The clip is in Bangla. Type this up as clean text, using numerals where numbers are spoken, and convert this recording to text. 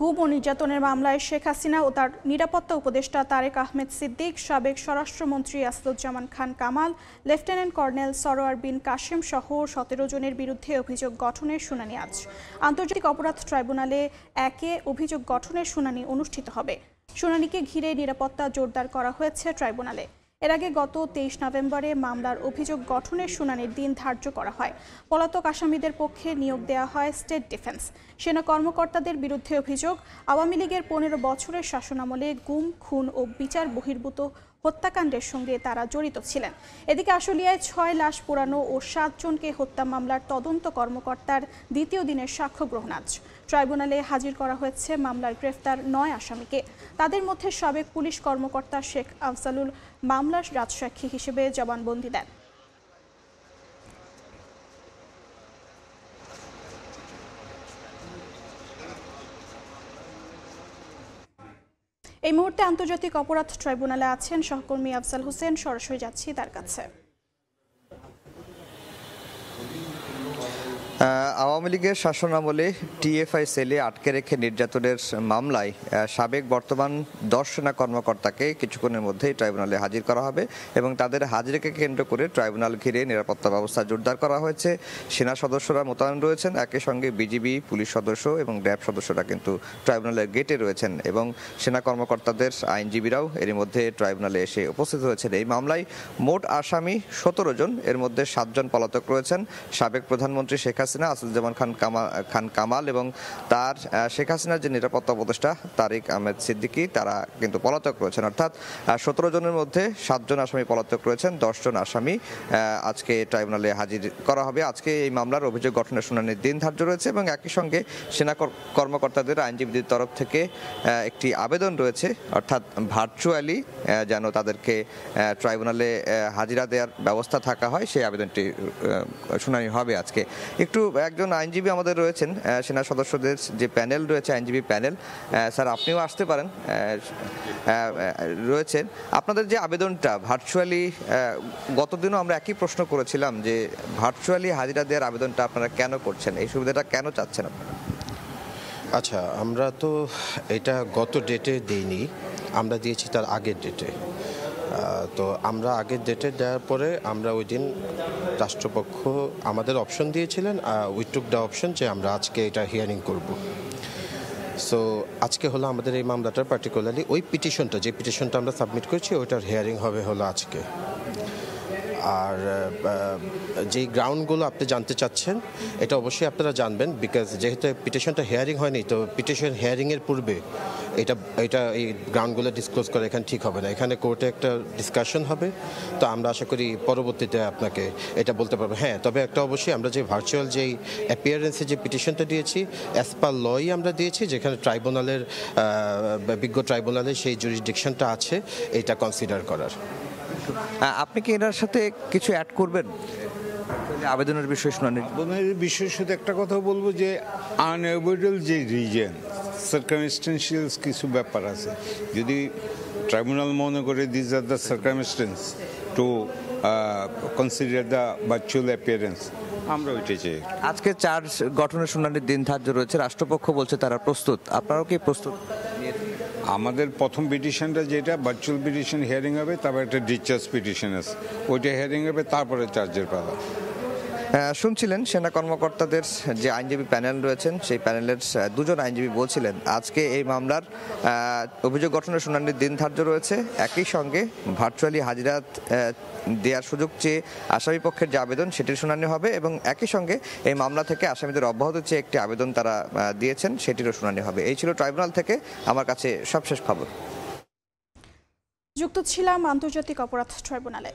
গুম ও নির্যাতনের মামলায় শেখ হাসিনা ও তার নিরাপত্তা উপদেষ্টা তারেক আহমেদ সিদ্দিক, সাবেক স্বরাষ্ট্রমন্ত্রী আসাদুজ্জামান খান কামাল, লেফটেন্যান্ট কর্নেল সরোয়ার বিন কাশেম সহ ১৭ জনের বিরুদ্ধে অভিযোগ গঠনের শুনানি আজ আন্তর্জাতিক অপরাধ ট্রাইব্যুনালে ১-এ অভিযোগ গঠনের শুনানি অনুষ্ঠিত হবে। শুনানিকে ঘিরে নিরাপত্তা জোরদার করা হয়েছে ট্রাইব্যুনালে। এর আগে গত ২৩ নভেম্বরে মামলার অভিযোগ গঠনের শুনানির দিন ধার্য করা হয়। পলাতক আসামিদের পক্ষে নিয়োগ দেওয়া হয় স্টেট ডিফেন্স। সেনা কর্মকর্তাদের বিরুদ্ধে অভিযোগ, আওয়ামী লীগের ১৫ বছরের শাসনামলে গুম, খুন ও বিচার বহির্ভূত হত্যাকাণ্ডের সঙ্গে তারা জড়িত ছিলেন। এদিকে আশুলিয়ায় ৬ লাশ পোড়ানো ও ৭ জনকে হত্যা মামলার তদন্ত কর্মকর্তার দ্বিতীয় দিনের সাক্ষ্য গ্রহণ আজ ট্রাইব্যুনালে হাজির করা হয়েছে মামলার গ্রেফতার ৯ আসামিকে। তাদের মধ্যে সাবেক পুলিশ কর্মকর্তা শেখ আফজালুল মামলার রাজসাক্ষী হিসেবে জবানবন্দি দেন। এই মুহূর্তে আন্তর্জাতিক অপরাধ ট্রাইব্যুনালে আছেন সহকর্মী আফজাল হোসেন। সরাসরি যাচ্ছি তার কাছে। আওয়ামী লীগের শাসনামলে টিএফআই সেলে আটকে রেখে নির্যাতনের মামলায় সাবেক বর্তমান ১০ সেনা কর্মকর্তাকে কিছুক্ষণের মধ্যেই ট্রাইব্যুনালে হাজির করা হবে এবং তাদের হাজিরাকে কেন্দ্র করে ট্রাইব্যুনাল ঘিরে নিরাপত্তা ব্যবস্থা জোরদার করা হয়েছে। সেনা সদস্যরা মোতায়েন রয়েছেন, একই সঙ্গে বিজিবি, পুলিশ সদস্য এবং র্যাব সদস্যরা কিন্তু ট্রাইব্যুনালের গেটে রয়েছেন এবং সেনা কর্মকর্তাদের আইনজীবীরাও এর মধ্যে ট্রাইব্যুনালে এসে উপস্থিত হয়েছেন। এই মামলায় মোট আসামি ১৭ জন, এর মধ্যে ৭ জন পলাতক রয়েছেন। সাবেক প্রধানমন্ত্রী শেখ হাসিনা, আসাদুজ্জামান খান কামাল এবং তার শেখ হাসিনার যে নিরাপত্তা উপদেষ্টা তারেক আহমেদ সিদ্দিকী, তারা কিন্তু পলাতক রয়েছেন। অর্থাৎ ১৭ জনের মধ্যে ৭ জন আসামি পলাতক রয়েছেন, ১০ জন আসামি আজকে ট্রাইব্যুনালে হাজির করা হবে। আজকে এই মামলার অভিযোগ গঠনের শুনানির দিন ধার্য রয়েছে এবং একই সঙ্গে সেনা কর্মকর্তাদের আইনজীবীদের তরফ থেকে একটি আবেদন রয়েছে, অর্থাৎ ভার্চুয়ালি যেন তাদেরকে ট্রাইব্যুনালে হাজিরা দেওয়ার ব্যবস্থা থাকা হয়, সেই আবেদনটি শুনানি হবে আজকে। একজন আইনজীবী আমাদের রয়েছেন, সেনা সদস্যদের যে প্যানেল রয়েছে, আইনজীবী প্যানেল, স্যার আপনিও আসতে পারেন, রয়েছেন। আপনাদের যে আবেদনটা ভার্চুয়ালি, গতদিনও আমরা একই প্রশ্ন করেছিলাম যে ভার্চুয়ালি হাজিরা দেওয়ার আবেদনটা আপনারা কেন করছেন, এই সুবিধাটা কেন চাচ্ছেন আপনারা? আচ্ছা, আমরা তো এটা গত ডেটে দিইনি, আমরা দিয়েছি তার আগের ডেটে। তো আমরা আগের ডেটে দেওয়ার পরে আমরা ওই দিন রাষ্ট্রপক্ষ আমাদের অপশন দিয়েছিলেন, উই টুক দ্য অপশন যে আমরা আজকে এটা হিয়ারিং করব। সো আজকে হলো আমাদের এই মামলাটার পার্টিকুলারলি ওই পিটিশনটা, যে পিটিশনটা আমরা সাবমিট করছি ওইটার হিয়ারিং হবে হলো আজকে। আর যেই গ্রাউন্ডগুলো আপনি জানতে চাচ্ছেন এটা অবশ্যই আপনারা জানবেন, বিকজ যেহেতু পিটিশনটা হিয়ারিং হয়নি, তো পিটিশন হিয়ারিংয়ের পূর্বে এটা এই গ্রাউন্ডগুলো ডিসক্লোজ করা এখানে ঠিক হবে না। এখানে কোর্টে একটা ডিসকাশন হবে, তো আমরা আশা করি পরবর্তীতে আপনাকে এটা বলতে পারবো। হ্যাঁ, তবে একটা অবশ্যই আমরা যে ভার্চুয়াল যেই অ্যাপিয়ারেন্সে যে পিটিশনটা দিয়েছি অ্যাজ পার লই আমরা দিয়েছি, যেখানে ট্রাইব্যুনালের বিজ্ঞ ট্রাইব্যুনালের সেই জুরিসডিকশনটা আছে এটা কনসিডার করার। আপনি কি এটার সাথে কিছু অ্যাড করবেন আবেদনের বিষয়ে? শুনানির বিষয়ে শুধু একটা কথা বলবো যে আনএভয়েডেবল যে রিজন, সার্কামস্টেন্সিয়ালস কিছু ব্যাপার আছে, যদি ট্রাইব্যুনাল মনে করে this are the circumstance two consider the virtual appearance, আমরা ওইটাই চাই। আজকে চার্জ গঠনের শুনানির দিন ধার্য রয়েছে, রাষ্ট্রপক্ষ বলছে তারা প্রস্তুত, আপনারাও কি প্রস্তুত? আমাদের প্রথম পিটিশনটা যেটা ভার্চুয়াল পিটিশন হিয়ারিং হবে, তারপর একটা ডিসচার্জ পিটিশন আছে, ওইটা হিয়ারিং হবে, তারপরে চার্জের পালা। শুনছিলেন সেনা কর্মকর্তাদের যে আইনজীবী প্যানেল রয়েছেন, সেই প্যানেলের ২ জন আইনজীবী বলছিলেন আজকে এই মামলার অভিযোগ গঠনের শুনানির দিন ধার্য রয়েছে, একই সঙ্গে ভার্চুয়ালি হাজিরা দেওয়ার সুযোগ চেয়ে আসামি পক্ষের যে আবেদন সেটির শুনানি হবে এবং একই সঙ্গে এই মামলা থেকে আসামিদের অব্যাহতি চেয়ে একটি আবেদন তারা দিয়েছেন, সেটিরও শুনানি হবে। এই ছিল ট্রাইব্যুনাল থেকে আমার কাছে সবশেষ খবর। যুক্ত ছিলাম আন্তর্জাতিক অপরাধ ট্রাইব্যুনালে।